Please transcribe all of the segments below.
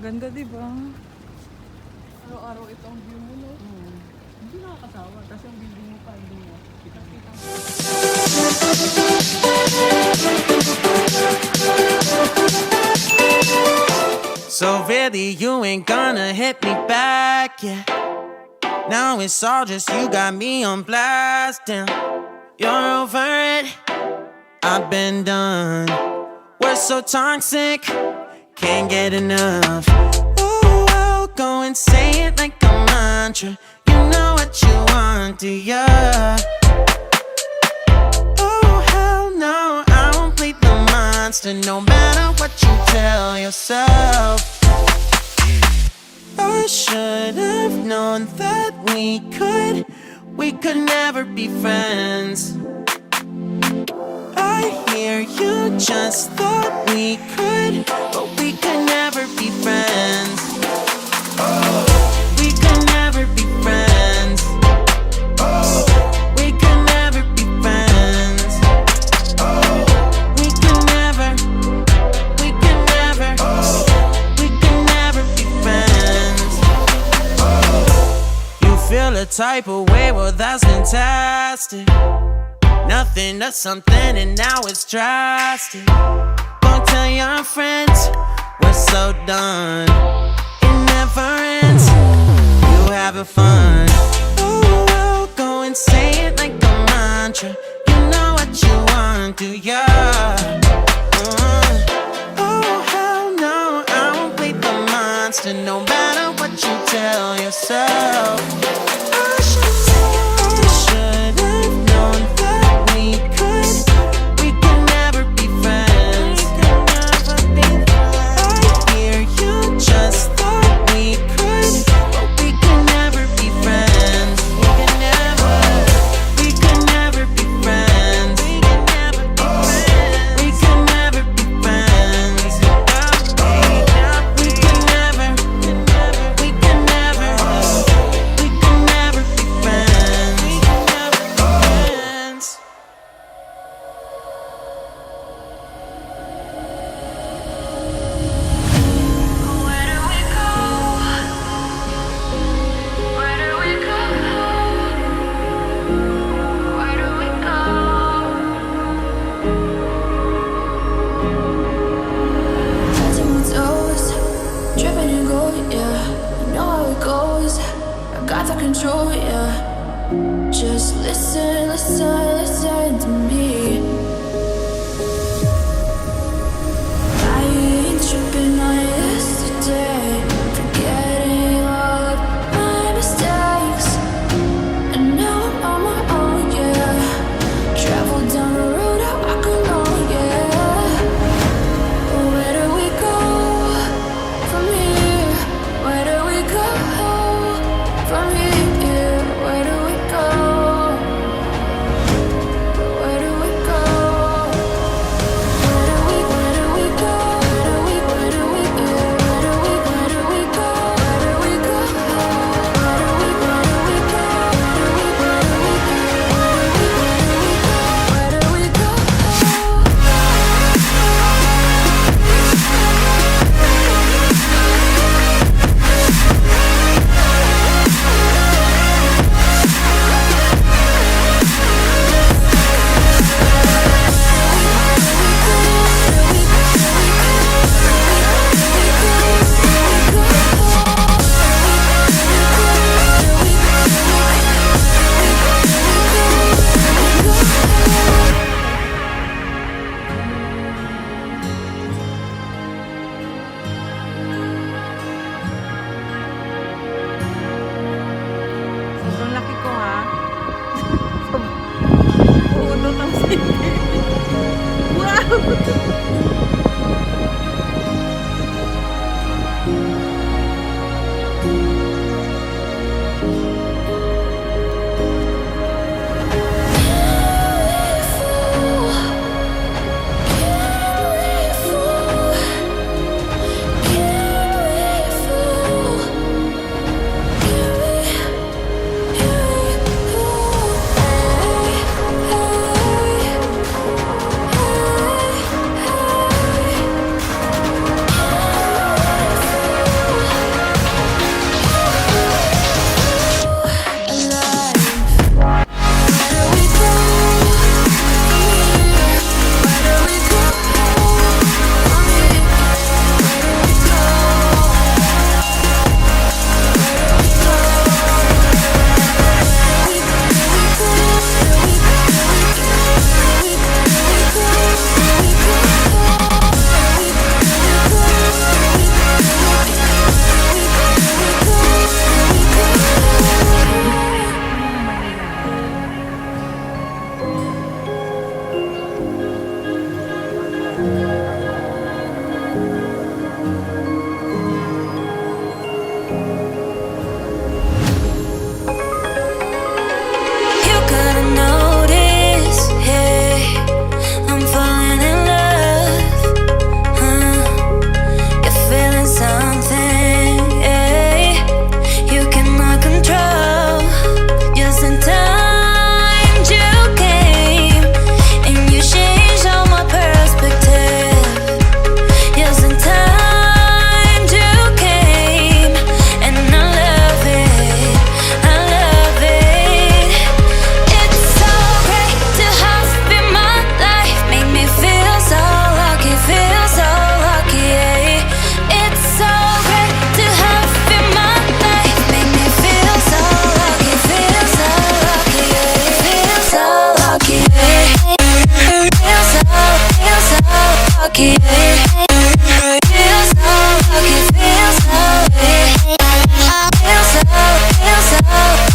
Ganda, diba? Araw-araw ito ang view mo, no? Hindi nakakasawa. Tapos yung building mo pa, hindi mo. Kita-kita mo. So really you ain't gonna hit me back, yeah. Now it's all just you got me on blast, damn. You're over it, I've been done. We're so toxic, can't get enough. Ooh, I'll go and say it like a mantra. You know what you want, do ya? Oh hell no, I won't play the monster. No matter what you tell yourself. I should have known that we could never be friends. I hear you just thought we could, but we could never be friends. We could never be friends. We could never be friends. We could never, we could never, we could never be friends. You feel a type of way, well that's fantastic. Nothing to something and now it's drastic. Don't tell your friends we're so done. It never ends, you having fun. Oh, I'll go and say it like a mantra. You know what you want, do ya? Oh hell no, I won't play the monster. No matter what you tell yourself. I should have known that we could never be friends. I hear you just thought we could, but we could never be friends. We could never be friends. We could never be friends. We could never be friends. We could never, we could never, we could never, we could lucky. Feel so lucky, feel so lucky. Feel so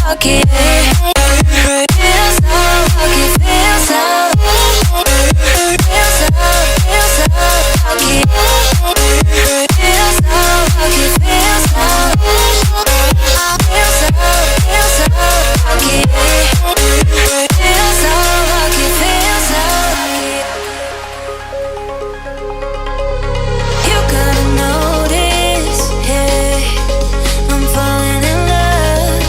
lucky. Feel so lucky, feel so feel so lucky. Feel so lucky, feel so feel so lucky. Feel so lucky, feel so lucky. You gotta notice, yeah, I'm falling in love.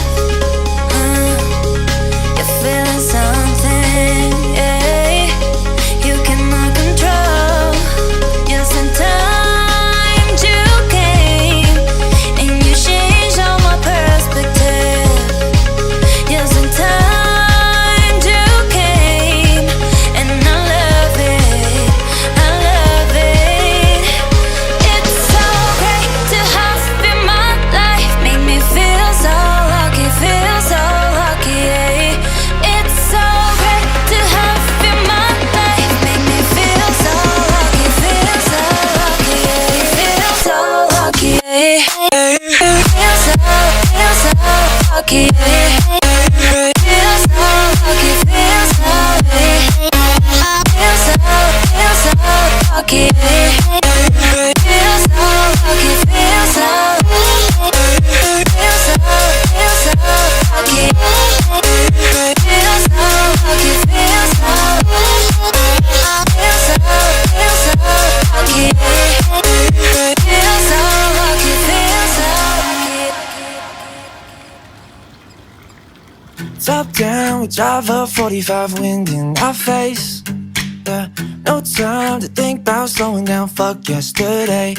You're feeling something, yeah, you cannot control. Yes, in time you came and you changed all my perspective. Yes, in time you came and I love it, I love it. It's so great to have you in my life, make me feel so lucky, feel so lucky. Yeah. It's so great to have you in my life, make me feel so lucky, feel so lucky. Yeah. Feel so lucky. Yeah. Feel so lucky. Yeah. Feel so lucky, feel so lucky. Feel so lucky. Feel so lucky, feel so feel so lucky. Feel so lucky, feel so feel so lucky. Feel so lucky, feel so lucky. Top down, we drive up 45, wind in our face. Yeah, no time to think about slowing down, fuck yesterday.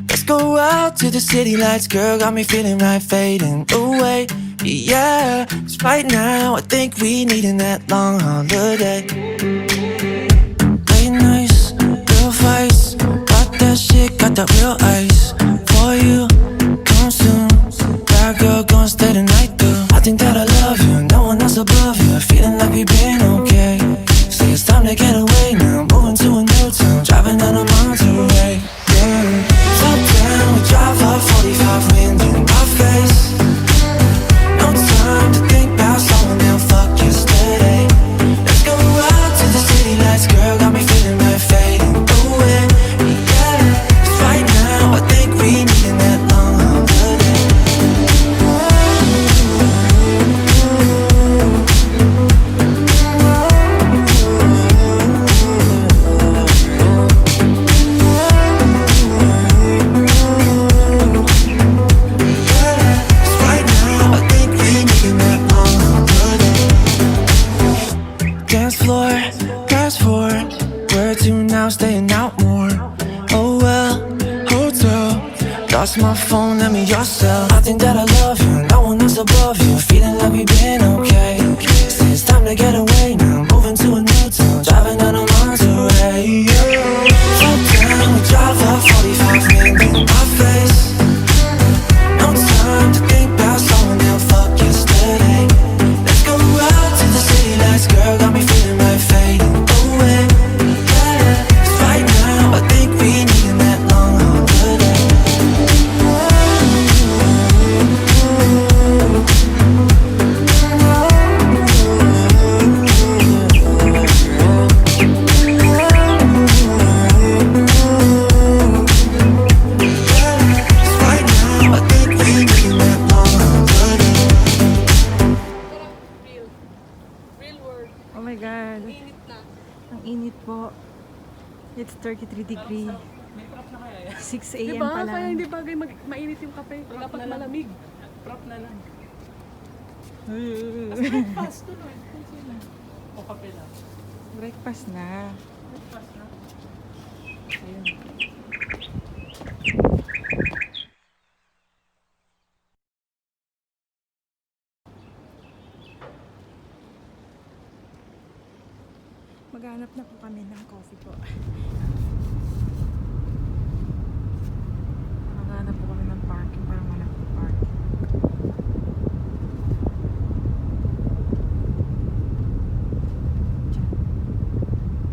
Let's go out to the city lights, girl, got me feeling right, fading away. Yeah, 'cause right now I think we needin' that long holiday. Late nights, real fights, got that shit, got that real ice. For you, come soon, bad girl, gonna stay the night through. I think that I love you, no one else above you, feeling like we've been okay. Say it's time to get away now, moving to a new town, driving down a Monterey. Yeah. Top down, we drive up 45, wind in our face. No time to think about slowing down, fuck yesterday. Let's go out to the city lights, girl, got me feeling right, fading away. Yeah, 'cause right now I think we needin' that long holiday. Dance floor, fast forward, where to now, staying out more. Oh well, hotel, lost my phone, let me yourself. I think that I love you, no one else above you, feeling like we've been okay. Say it's time to get away now, moving to a new town, driving down a Monterey. Top down, we drive up 45, wind in our face. No time to think about slowing down, fuck yesterday. Let's go out to the city lights, girl, got me feeling right, fading away. Yeah, 'cause right now I think we needin' that long holiday. Oh my God. Ang init po. It's 33 degree. 6 a.m. Diba? pa lang. Kaya hindi bagay mainit yung kape. Dapat malamig. Prop na lang. Breakfast tuloy. O kape lang. Breakfast na. Breakfast na. Ayun. Maghanap na po kami ng coffee po. Maghanap po kami ng parking para wala po parking.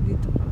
Dito pa.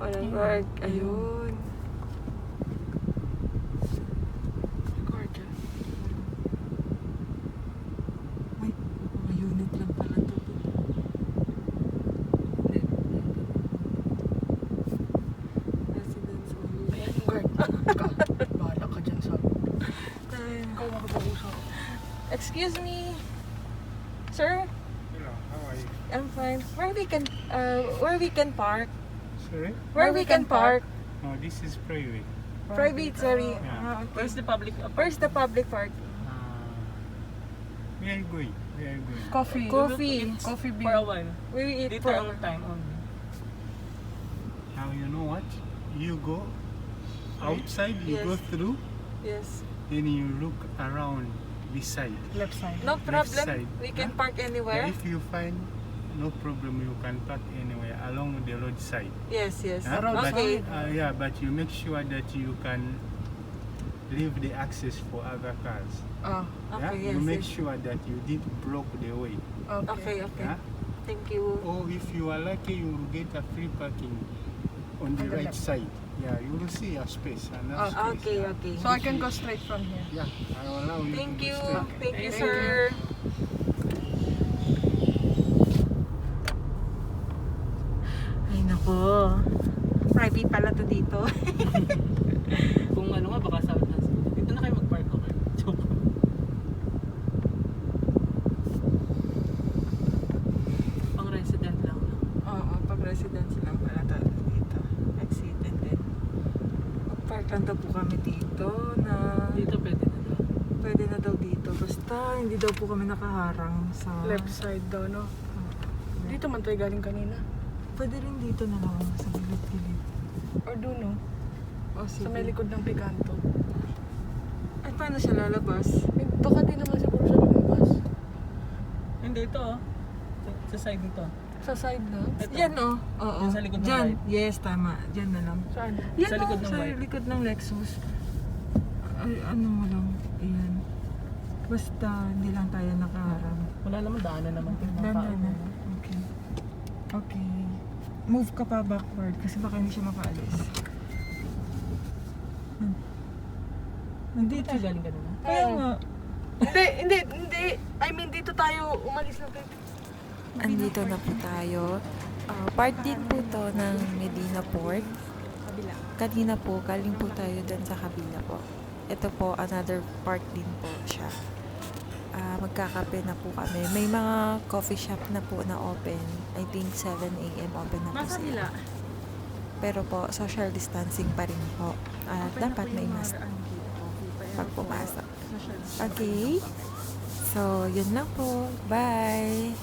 Walang guard. Ayun. Record ka. May mga unit lang pala to. Residence only. Ayan yung guard. Bahala ka dyan sa... Ikaw makapag-usap. Excuse me. Sir, Hello, how are you? I'm fine. Where we can park? Sorry? Where we can park? Oh, this is private. Private, sorry. Yeah. Okay. Where's the public? Where's the public park? Where are you going? Where are you going? Coffee. Coffee. Coffee For bean. a while. We will eat Dito for ang time only. Now you know what? You go outside, you go Yes. through, Yes. then you look around this side. Left side. No problem. side. We can Huh? park Yeah, anywhere. if you find no problem, you can park anywhere along the roadside. Yes, yes. Huh? Okay. But, yeah, but you make sure that you can leave the access for other cars. Ah, Yeah? Okay, You yes, make yes. sure that you didn't block the way. Okay, okay. Yeah? Thank you. Or if you are lucky, you will get a free parking on the right side. Yeah, you will see a space, enough space. Okay, yeah. okay. so I can go straight from here. Yeah, I will allow you Thank to you. stay. Thank you, Thank sir. Ay, nako. Private pala to dito. Kung ano nga, baka sabi na. Dito na kayo mag-park, okay? Joke. Pang resident lang. Oo, pag residence lang pala tayo dito. Exit and then mag-park lang daw po kami dito na Dito pwede na daw. pwede na daw dito. Basta hindi daw po kami nakaharang sa Left side daw, no? Dito man tayo galing kanina. Pwede rin dito na lang sa gilid-gilid. Or doon, no? O sige. Sa may likod ng pikanto. Ay, paano siya lalabas? Baka di naman siguro siya lumabas. Hindi, ito oh. Sa side nito. Sa side na? Ito. Yan o. Oo. Yan sa likod ng Diyan. light. Yes, tama. Diyan na lang. Saan? Yan Sa likod ng sa light. likod ng Lexus. Ay, ano mo lang. Ayan. Basta hindi lang tayo nakaharang. Wala naman, daanan naman. Dahan na. Okay. Okay. Move ka pa backward kasi baka hindi siya makaalis. Nandito tayo galing kanina. Kaya nga. Hindi. I mean, dito tayo umalis na tayo. Andito na po tayo. Part din po to ng Medina Port. Kanina po, galing po tayo dun sa kabila po. Ito po, another part din po siya. Magkakape na po kami. May mga coffee shop na po na open. I think 7 a.m. open na po sila. Pero po, social distancing pa rin po. Dapat may mask pag pumasok. Okay? So, yun lang po. Bye!